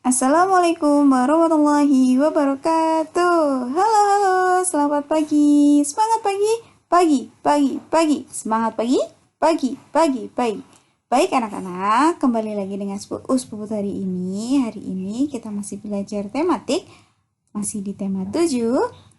Assalamualaikum warahmatullahi wabarakatuh. Halo, halo, selamat pagi. Semangat pagi, pagi, pagi, pagi. Semangat pagi, pagi, pagi, pagi. Baik anak-anak, kembali lagi dengan Puput hari ini. Hari ini kita masih belajar tematik. Masih di tema 7,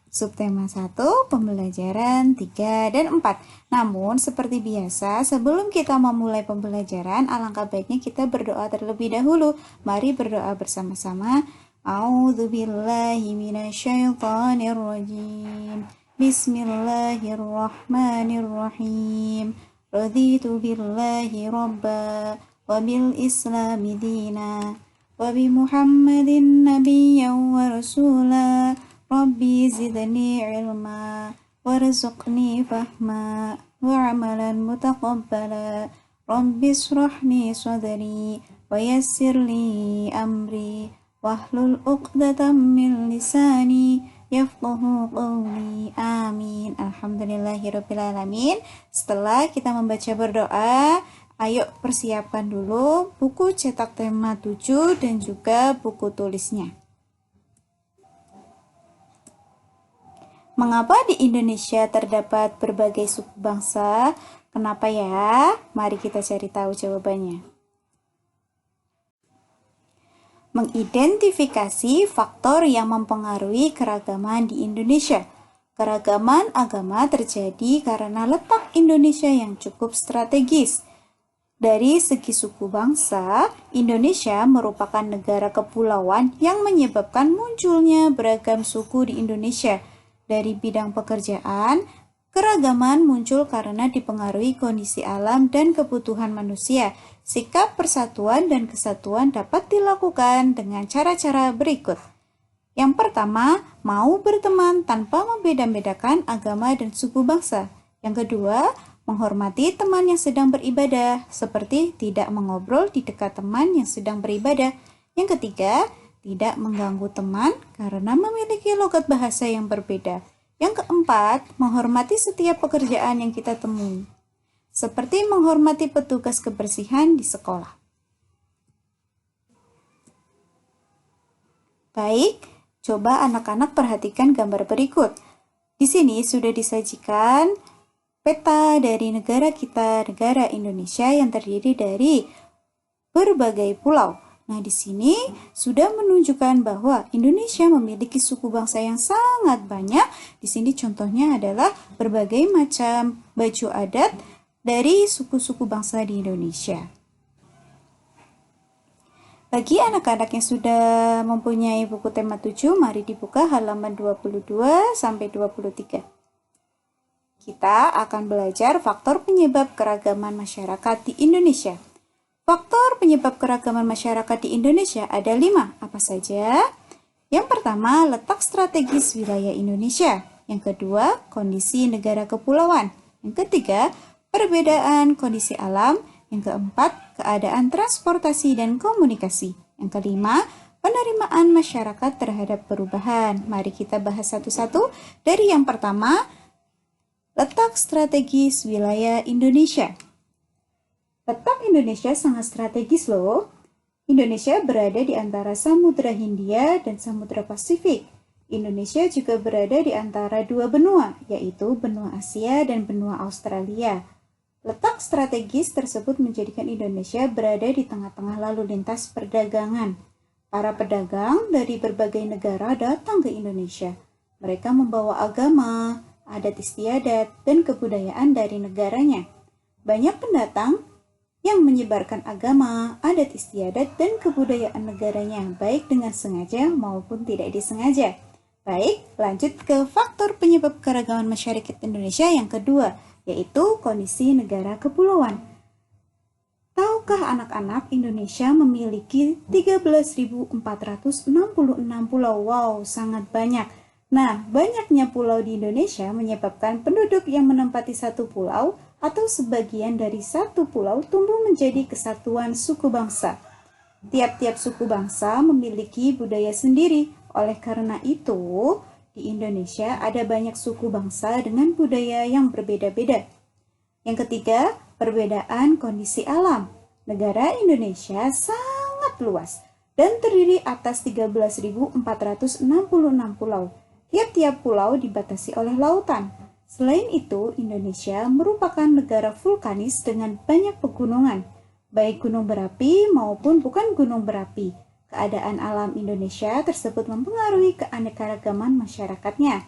subtema 1, pembelajaran 3 dan 4. Namun, seperti biasa, sebelum kita memulai pembelajaran, alangkah baiknya kita berdoa terlebih dahulu. Mari berdoa bersama-sama. A'udzubillahi minasyaitonirrajim. Bismillahirrahmanirrahim. Raditu billahi rabba wa bil islami dina wa bi Muhammadin nabiyyan wa rasula. Rabbi zidni ilma warzuqni fahma wa'amalan mutaqabbala. Rabbi shrahli sadri wa yassirli amri wahlul uqdatam min lisani yafqahu qawli. Amin. Alhamdulillahirabbil alamin. Setelah kita membaca berdoa, ayo persiapkan dulu buku cetak tema 7 dan juga buku tulisnya. Mengapa di Indonesia terdapat berbagai suku bangsa? Kenapa ya? Mari kita cari tahu jawabannya. Mengidentifikasi faktor yang mempengaruhi keragaman di Indonesia. Keragaman agama terjadi karena letak Indonesia yang cukup strategis. Dari segi suku bangsa, Indonesia merupakan negara kepulauan yang menyebabkan munculnya beragam suku di Indonesia. Dari bidang pekerjaan, keragaman muncul karena dipengaruhi kondisi alam dan kebutuhan manusia. Sikap persatuan dan kesatuan dapat dilakukan dengan cara-cara berikut. Yang pertama, mau berteman tanpa membeda-bedakan agama dan suku bangsa. Yang kedua, menghormati teman yang sedang beribadah, seperti tidak mengobrol di dekat teman yang sedang beribadah. Yang ketiga, tidak mengganggu teman karena memiliki logat bahasa yang berbeda. Yang keempat, menghormati setiap pekerjaan yang kita temui, seperti menghormati petugas kebersihan di sekolah. Baik, coba anak-anak perhatikan gambar berikut. Di sini sudah disajikan peta dari negara kita, negara Indonesia yang terdiri dari berbagai pulau. Nah, di sini sudah menunjukkan bahwa Indonesia memiliki suku bangsa yang sangat banyak. Di sini contohnya adalah berbagai macam baju adat dari suku-suku bangsa di Indonesia. Bagi anak-anak yang sudah mempunyai buku tema 7, mari dibuka halaman 22 sampai 23. Kita akan belajar faktor penyebab keragaman masyarakat di Indonesia. Faktor penyebab keragaman masyarakat di Indonesia ada 5. Apa saja? Yang pertama, letak strategis wilayah Indonesia. Yang kedua, kondisi negara kepulauan. Yang ketiga, perbedaan kondisi alam. Yang keempat, keadaan transportasi dan komunikasi. Yang kelima, penerimaan masyarakat terhadap perubahan. Mari kita bahas satu-satu. Dari yang pertama, letak strategis wilayah Indonesia. Letak Indonesia sangat strategis loh. Indonesia berada di antara Samudra Hindia dan Samudra Pasifik. Indonesia juga berada di antara dua benua, yaitu benua Asia dan benua Australia. Letak strategis tersebut menjadikan Indonesia berada di tengah-tengah lalu lintas perdagangan. Para pedagang dari berbagai negara datang ke Indonesia. Mereka membawa agama, adat istiadat, dan kebudayaan dari negaranya. Banyak pendatang yang menyebarkan agama, adat istiadat, dan kebudayaan negaranya, baik dengan sengaja maupun tidak disengaja. Baik, lanjut ke faktor penyebab keragaman masyarakat Indonesia yang kedua, yaitu kondisi negara kepulauan. Tahukah anak-anak, Indonesia memiliki 13.466 pulau. Wow, sangat banyak. Nah, banyaknya pulau di Indonesia menyebabkan penduduk yang menempati satu pulau atau sebagian dari satu pulau tumbuh menjadi kesatuan suku bangsa. Tiap-tiap suku bangsa memiliki budaya sendiri. Oleh karena itu, di Indonesia ada banyak suku bangsa dengan budaya yang berbeda-beda. Yang ketiga, perbedaan kondisi alam. Negara Indonesia sangat luas. dan terdiri atas 13.466 pulau. Tiap-tiap pulau dibatasi oleh lautan. Selain itu, Indonesia merupakan negara vulkanis dengan banyak pegunungan, baik gunung berapi maupun bukan gunung berapi. Keadaan alam Indonesia tersebut mempengaruhi keanekaragaman masyarakatnya.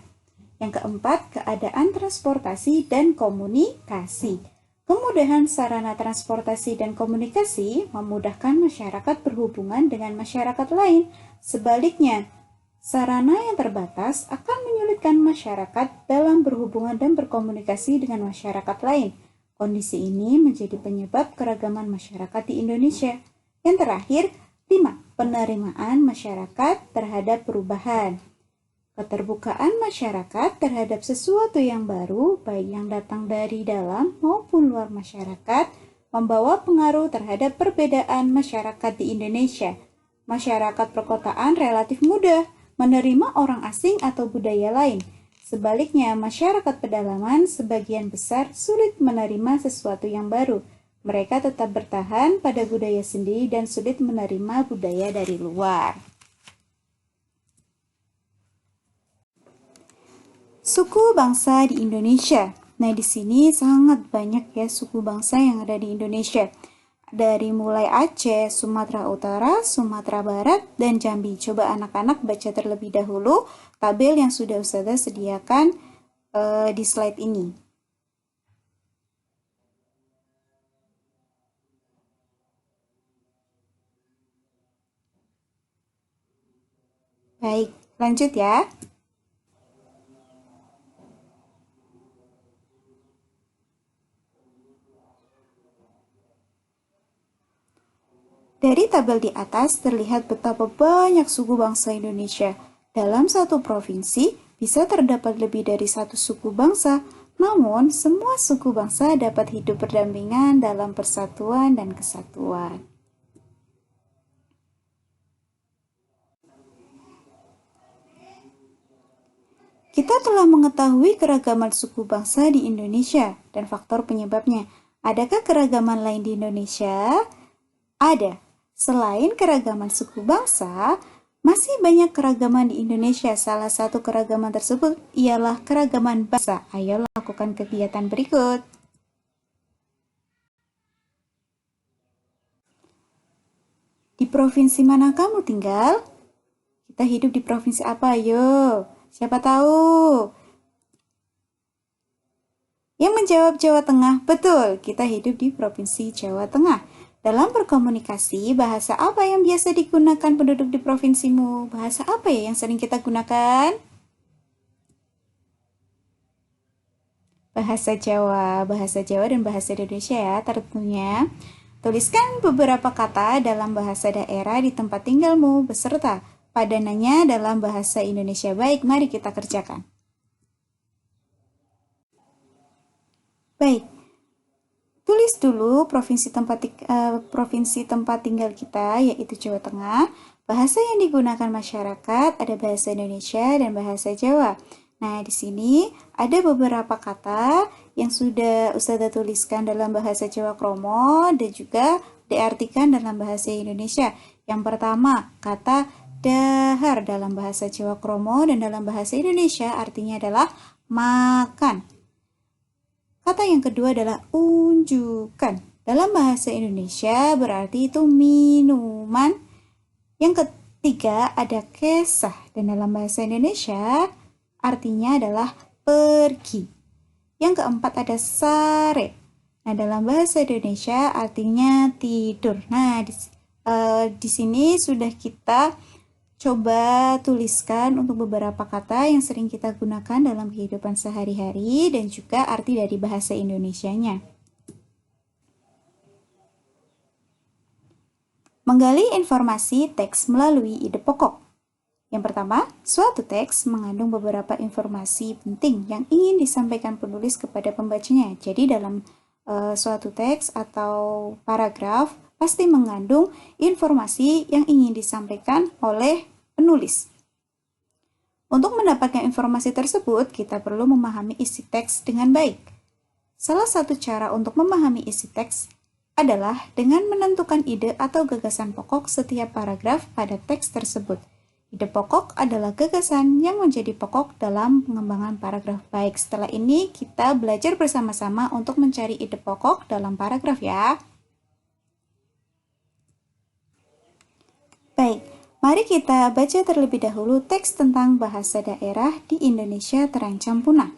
Yang keempat, keadaan transportasi dan komunikasi. Kemudahan sarana transportasi dan komunikasi memudahkan masyarakat berhubungan dengan masyarakat lain. Sebaliknya, sarana yang terbatas akan menyulitkan masyarakat dalam berhubungan dan berkomunikasi dengan masyarakat lain. Kondisi ini menjadi penyebab keragaman masyarakat di Indonesia. Yang terakhir, 5. Penerimaan masyarakat terhadap perubahan. Keterbukaan masyarakat terhadap sesuatu yang baru, baik yang datang dari dalam maupun luar masyarakat, membawa pengaruh terhadap perbedaan masyarakat di Indonesia. Masyarakat perkotaan relatif mudah menerima orang asing atau budaya lain. Sebaliknya, masyarakat pedalaman sebagian besar sulit menerima sesuatu yang baru. Mereka tetap bertahan pada budaya sendiri dan sulit menerima budaya dari luar. Suku bangsa di Indonesia. Nah, di sini sangat banyak ya suku bangsa yang ada di Indonesia. Dari mulai Aceh, Sumatera Utara, Sumatera Barat, dan Jambi. Coba anak-anak baca terlebih dahulu tabel yang sudah Ustazah sediakan di slide ini. Baik, lanjut ya. Dari tabel di atas terlihat betapa banyak suku bangsa Indonesia. Dalam satu provinsi bisa terdapat lebih dari satu suku bangsa, namun semua suku bangsa dapat hidup berdampingan dalam persatuan dan kesatuan. Kita telah mengetahui keragaman suku bangsa di Indonesia dan faktor penyebabnya. Adakah keragaman lain di Indonesia? Ada. Selain keragaman suku bangsa, masih banyak keragaman di Indonesia. Salah satu keragaman tersebut ialah keragaman bahasa. Ayo lakukan kegiatan berikut. Di provinsi mana kamu tinggal? Kita hidup di provinsi apa? Ayo, siapa tahu? Yang menjawab Jawa Tengah, betul, kita hidup di provinsi Jawa Tengah. Dalam berkomunikasi, bahasa apa yang biasa digunakan penduduk di provinsimu? Bahasa apa ya yang sering kita gunakan? Bahasa Jawa dan bahasa Indonesia ya tentunya. Tuliskan beberapa kata dalam bahasa daerah di tempat tinggalmu beserta padanannya dalam bahasa Indonesia. Baik, mari kita kerjakan. Baik, tulis dulu provinsi tempat tinggal kita, yaitu Jawa Tengah. Bahasa yang digunakan masyarakat ada bahasa Indonesia dan bahasa Jawa. Nah, di sini ada beberapa kata yang sudah Ustazah tuliskan dalam bahasa Jawa Kromo dan juga diartikan dalam bahasa Indonesia. Yang pertama, kata dahar dalam bahasa Jawa Kromo dan dalam bahasa Indonesia artinya adalah makan. Kata yang kedua adalah unjukan. Dalam bahasa Indonesia berarti itu minuman. Yang ketiga ada kisah dan dalam bahasa Indonesia artinya adalah pergi. Yang keempat ada sare. Nah, dalam bahasa Indonesia artinya tidur. Nah, di sini sudah kita coba tuliskan untuk beberapa kata yang sering kita gunakan dalam kehidupan sehari-hari dan juga arti dari bahasa Indonesianya. Menggali informasi teks melalui ide pokok. Yang pertama, suatu teks mengandung beberapa informasi penting yang ingin disampaikan penulis kepada pembacanya. Jadi dalam suatu teks atau paragraf pasti mengandung informasi yang ingin disampaikan oleh penulis. Untuk mendapatkan informasi tersebut, kita perlu memahami isi teks dengan baik. Salah satu cara untuk memahami isi teks adalah dengan menentukan ide atau gagasan pokok setiap paragraf pada teks tersebut. Ide pokok adalah gagasan yang menjadi pokok dalam pengembangan paragraf. Baik, setelah ini kita belajar bersama-sama untuk mencari ide pokok dalam paragraf ya. Baik, mari kita baca terlebih dahulu teks tentang bahasa daerah di Indonesia terancam punah.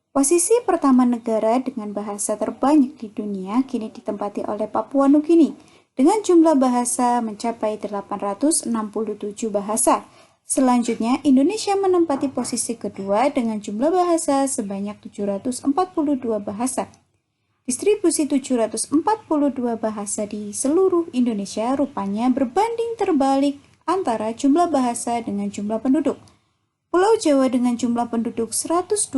Posisi pertama negara dengan bahasa terbanyak di dunia kini ditempati oleh Papua Nugini dengan jumlah bahasa mencapai 867 bahasa. Selanjutnya, Indonesia menempati posisi kedua dengan jumlah bahasa sebanyak 742 bahasa. Distribusi 742 bahasa di seluruh Indonesia rupanya berbanding terbalik antara jumlah bahasa dengan jumlah penduduk. Pulau Jawa dengan jumlah penduduk 123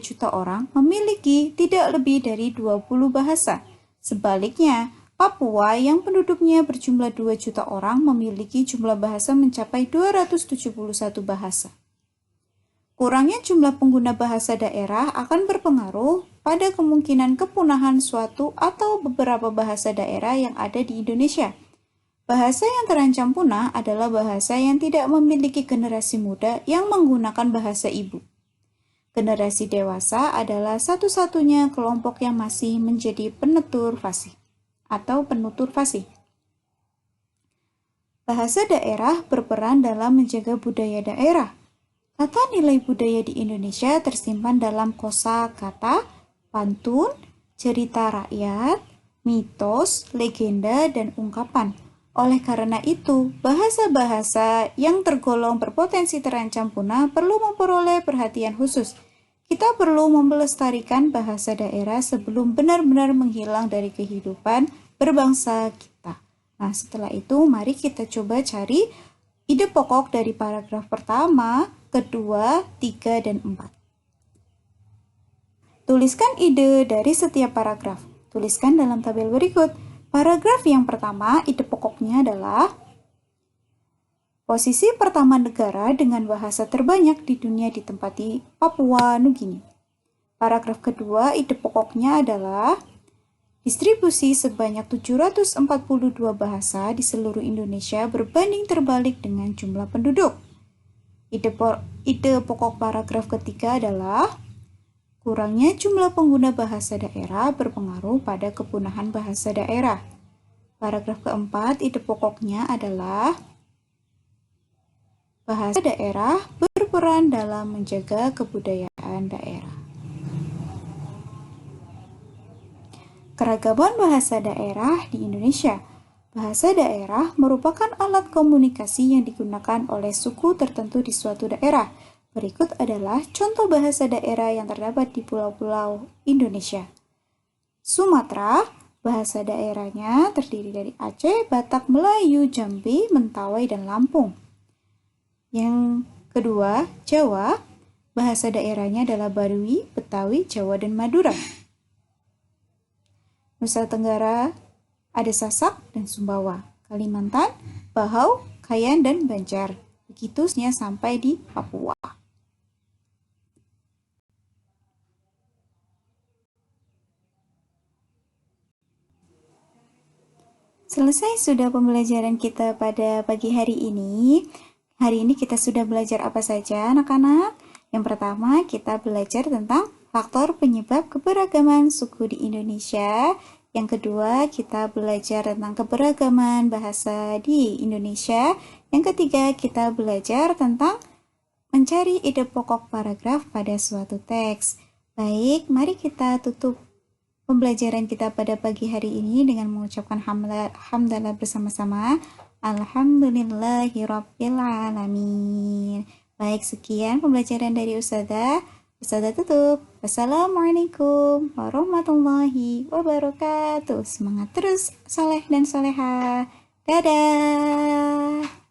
juta orang memiliki tidak lebih dari 20 bahasa. Sebaliknya, Papua yang penduduknya berjumlah 2 juta orang memiliki jumlah bahasa mencapai 271 bahasa. Kurangnya jumlah pengguna bahasa daerah akan berpengaruh pada kemungkinan kepunahan suatu atau beberapa bahasa daerah yang ada di Indonesia. Bahasa yang terancam punah adalah bahasa yang tidak memiliki generasi muda yang menggunakan bahasa ibu. Generasi dewasa adalah satu-satunya kelompok yang masih menjadi penutur fasih atau penutur fasih. Bahasa daerah berperan dalam menjaga budaya daerah. Kata nilai budaya di Indonesia tersimpan dalam kosakata, pantun, cerita rakyat, mitos, legenda, dan ungkapan. Oleh karena itu, bahasa-bahasa yang tergolong berpotensi terancam punah perlu memperoleh perhatian khusus. Kita perlu melestarikan bahasa daerah sebelum benar-benar menghilang dari kehidupan berbangsa kita. Nah, setelah itu mari kita coba cari ide pokok dari paragraf pertama, kedua, 3, dan 4. Tuliskan ide dari setiap paragraf. Tuliskan dalam tabel berikut. Paragraf yang pertama, ide pokoknya adalah posisi pertama negara dengan bahasa terbanyak di dunia ditempati Papua Nugini. Paragraf kedua, ide pokoknya adalah distribusi sebanyak 742 bahasa di seluruh Indonesia berbanding terbalik dengan jumlah penduduk. Ide pokok paragraf ketiga adalah kurangnya jumlah pengguna bahasa daerah berpengaruh pada kepunahan bahasa daerah. Paragraf keempat, ide pokoknya adalah bahasa daerah berperan dalam menjaga kebudayaan daerah. Keragaman bahasa daerah di Indonesia. Bahasa daerah merupakan alat komunikasi yang digunakan oleh suku tertentu di suatu daerah. Berikut adalah contoh bahasa daerah yang terdapat di pulau-pulau Indonesia. Sumatera, bahasa daerahnya terdiri dari Aceh, Batak, Melayu, Jambi, Mentawai, dan Lampung. Yang kedua, Jawa, bahasa daerahnya adalah Baduy, Betawi, Jawa, dan Madura. Nusa Tenggara, ada Sasak dan Sumbawa. Kalimantan, Bahau, Kayan, dan Banjar. Begitu sampai di Papua. Selesai sudah pembelajaran kita pada pagi hari ini. Hari ini kita sudah belajar apa saja anak-anak? Yang pertama kita belajar tentang faktor penyebab keberagaman suku di Indonesia. Yang kedua kita belajar tentang keberagaman bahasa di Indonesia. Yang ketiga kita belajar tentang mencari ide pokok paragraf pada suatu teks. Baik, mari kita tutup pembelajaran kita pada pagi hari ini dengan mengucapkan hamdalah bersama-sama. Alhamdulillahirabbil alamin. Baik, sekian pembelajaran dari Ustazah. Ustazah tutup. Wassalamualaikum warahmatullahi wabarakatuh. Semangat terus, saleh dan salehah. Dadah.